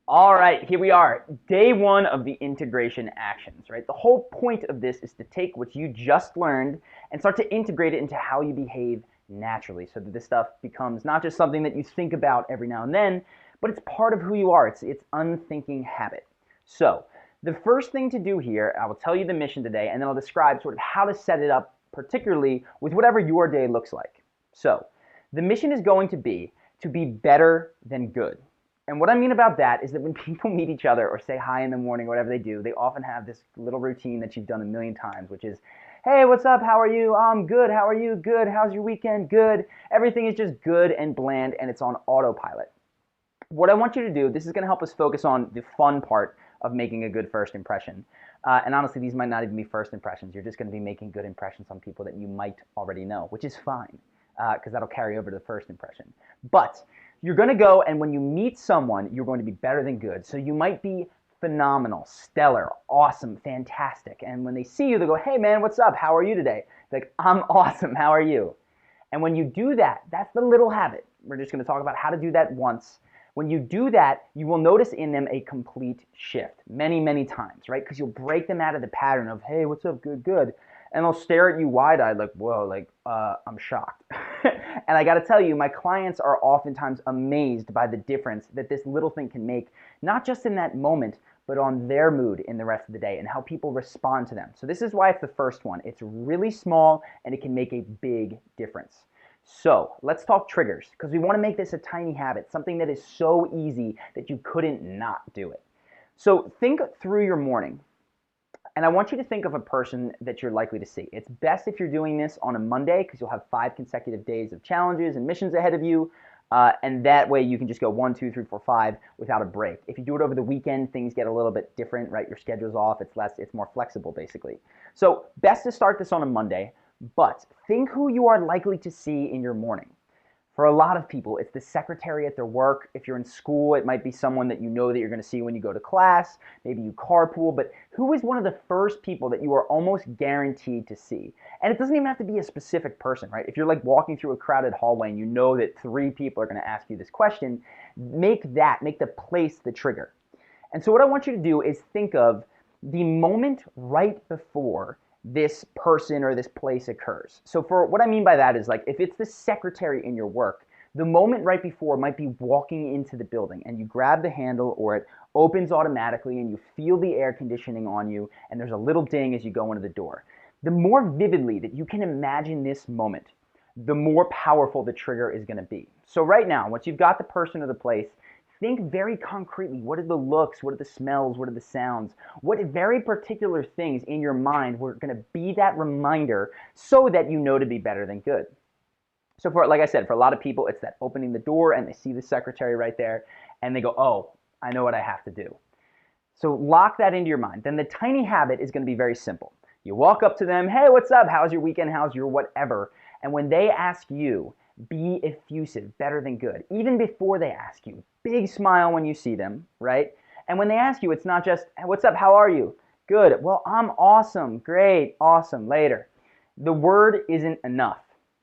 All right, here we are, day one of the integration actions, right? The whole point of this is to take what you just learned and start to integrate it into how you behave naturally so that this stuff becomes not just something that you think about every now and then, but it's part of who you are. It's unthinking habit. So the first thing to do here, I will tell you the mission today, and then I'll describe sort of how to set it up, particularly with whatever your day looks like. So the mission is going to be better than good. And what I mean about that is that when people meet each other or say hi in the morning or whatever they do, they often have this little routine that you've done a million times, which is, hey, what's up? How are you? I'm good. How are you? Good. How's your weekend? Good. Everything is just good and bland and it's on autopilot. What I want you to do, this is going to help us focus on the fun part of making a good first impression. And honestly, these might not even be first impressions. You're just going to be making good impressions on people that you might already know, which is fine because that'll carry over to the first impression. But you're going to go, and when you meet someone, you're going to be better than good. So you might be phenomenal, stellar, awesome, fantastic. And when they see you, they go, hey man, what's up? How are you today? They're like, I'm awesome. How are you? And when you do that, that's the little habit. We're just going to talk about how to do that once. When you do that, you will notice in them a complete shift many, many times, right? Because you'll break them out of the pattern of, hey, what's up, good, good. And they'll stare at you wide-eyed like, whoa, like, I'm shocked. And I got to tell you, my clients are oftentimes amazed by the difference that this little thing can make, not just in that moment, but on their mood in the rest of the day and how people respond to them. So this is why it's the first one. It's really small and it can make a big difference. So let's talk triggers because we want to make this a tiny habit, something that is so easy that you couldn't not do it. So think through your morning. And I want you to think of a person that you're likely to see. It's best if you're doing this on a Monday because you'll have 5 consecutive days of challenges and missions ahead of you. And that way you can just go 1, 2, 3, 4, 5 without a break. If you do it over the weekend, things get a little bit different, right? Your schedule's off. It's more flexible basically. So best to start this on a Monday, but think who you are likely to see in your morning. For a lot of people, it's the secretary at their work. If you're in school, it might be someone that you know that you're going to see when you go to class. Maybe you carpool, but who is one of the first people that you are almost guaranteed to see? And it doesn't even have to be a specific person, right? If you're like walking through a crowded hallway and you know that 3 people are going to ask you this question, make the place the trigger. And so what I want you to do is think of the moment right before this person or this place occurs. So for what I mean by that is like if it's the secretary in your work, the moment right before might be walking into the building and you grab the handle or it opens automatically and you feel the air conditioning on you and there's a little ding as you go into the door. The more vividly that you can imagine this moment, the more powerful the trigger is going to be. So right now, once you've got the person or the place, think very concretely. What are the looks? What are the smells? What are the sounds? What very particular things in your mind were going to be that reminder so that you know to be better than good? So for, like I said, for a lot of people, it's that opening the door and they see the secretary right there and they go, oh, I know what I have to do. So lock that into your mind. Then the tiny habit is going to be very simple. You walk up to them, hey, what's up? How's your weekend? How's your whatever? And when they ask you, be effusive, better than good. Even before they ask you, big smile when you see them, right? And when they ask you, it's not just, hey, what's up? How are you? Good. Well, I'm awesome. Great. Awesome. Later. The word isn't enough.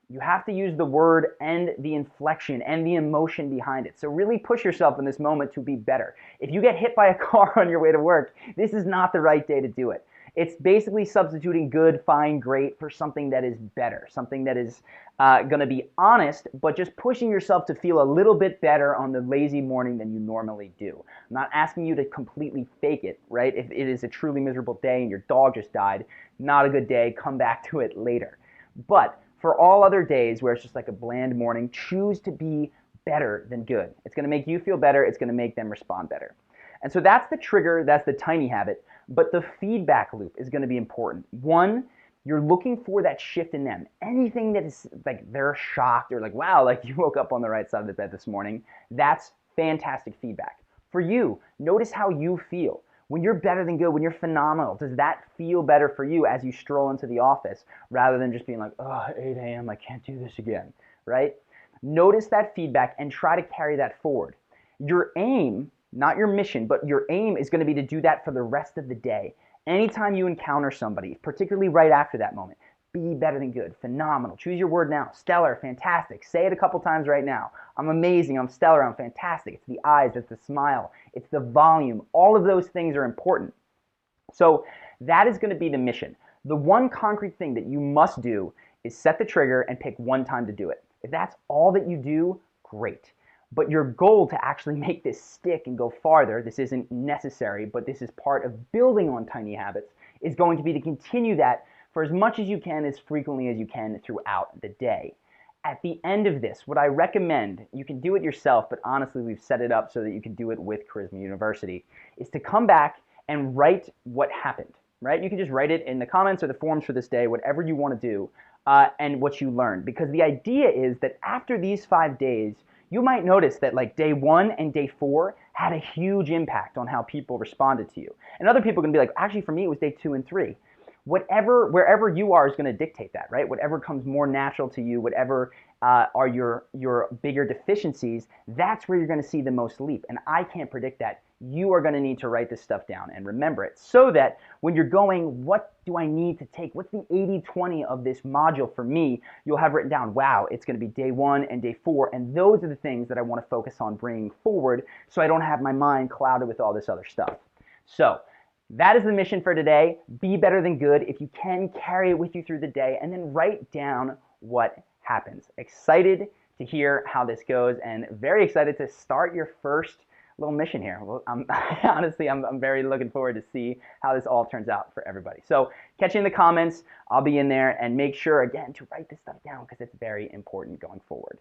You have to use the word and the inflection and the emotion behind it. So really push yourself in this moment to be better. If you get hit by a car on your way to work, this is not the right day to do it. It's basically substituting good, fine, great for something that is better, something that is going to be honest, but just pushing yourself to feel a little bit better on the lazy morning than you normally do. I'm not asking you to completely fake it, right? If it is a truly miserable day and your dog just died, not a good day, come back to it later. But for all other days where it's just like a bland morning, choose to be better than good. It's going to make you feel better. It's going to make them respond better. And so that's the trigger, that's the tiny habit, but the feedback loop is going to be important. One, you're looking for that shift in them. Anything that is like they're shocked or like, wow, like you woke up on the right side of the bed this morning, that's fantastic feedback. For you, notice how you feel. When you're better than good, when you're phenomenal, does that feel better for you as you stroll into the office rather than just being like, oh, 8 a.m., I can't do this again, right? Notice that feedback and try to carry that forward. Your aim, not your mission, but your aim is going to be to do that for the rest of the day. Anytime you encounter somebody, particularly right after that moment, Be better than good, phenomenal. Choose your word now. Stellar, fantastic. Say it a couple times right now. I'm amazing, I'm stellar, I'm fantastic. It's the eyes, it's the smile, it's the volume. All of those things are important. So that is going to be the mission. The one concrete thing that you must do is set the trigger and pick one time to do it. If that's all that you do, great. But your goal to actually make this stick and go farther, this isn't necessary, but this is part of building on tiny habits, is going to be to continue that for as much as you can, as frequently as you can throughout the day. At the end of this, what I recommend, you can do it yourself, but honestly, we've set it up so that you can do it with Charisma University, is to come back and write what happened, right? You can just write it in the comments or the forums for this day, whatever you want to do, and what you learned. Because the idea is that after these 5 days, you might notice that like day 1 and day 4 had a huge impact on how people responded to you. And other people are going to be like, actually for me it was day 2 and 3. Wherever you are is going to dictate that, right? Whatever comes more natural to you, whatever are your bigger deficiencies, that's where you're going to see the most leap. And I can't predict that. You are going to need to write this stuff down and remember it so that when you're going, what do I need to take? What's the 80-20 of this module for me? You'll have written down, wow, it's going to be day 1 and day 4, and those are the things that I want to focus on bringing forward so I don't have my mind clouded with all this other stuff. So that is the mission for today. Be better than good. If you can, carry it with you through the day and then write down what happens. Excited to hear how this goes and very excited to start your first little mission here. Well, honestly, I'm very looking forward to see how this all turns out for everybody. So catch you in the comments. I'll be in there, and make sure, again, to write this stuff down because it's very important going forward.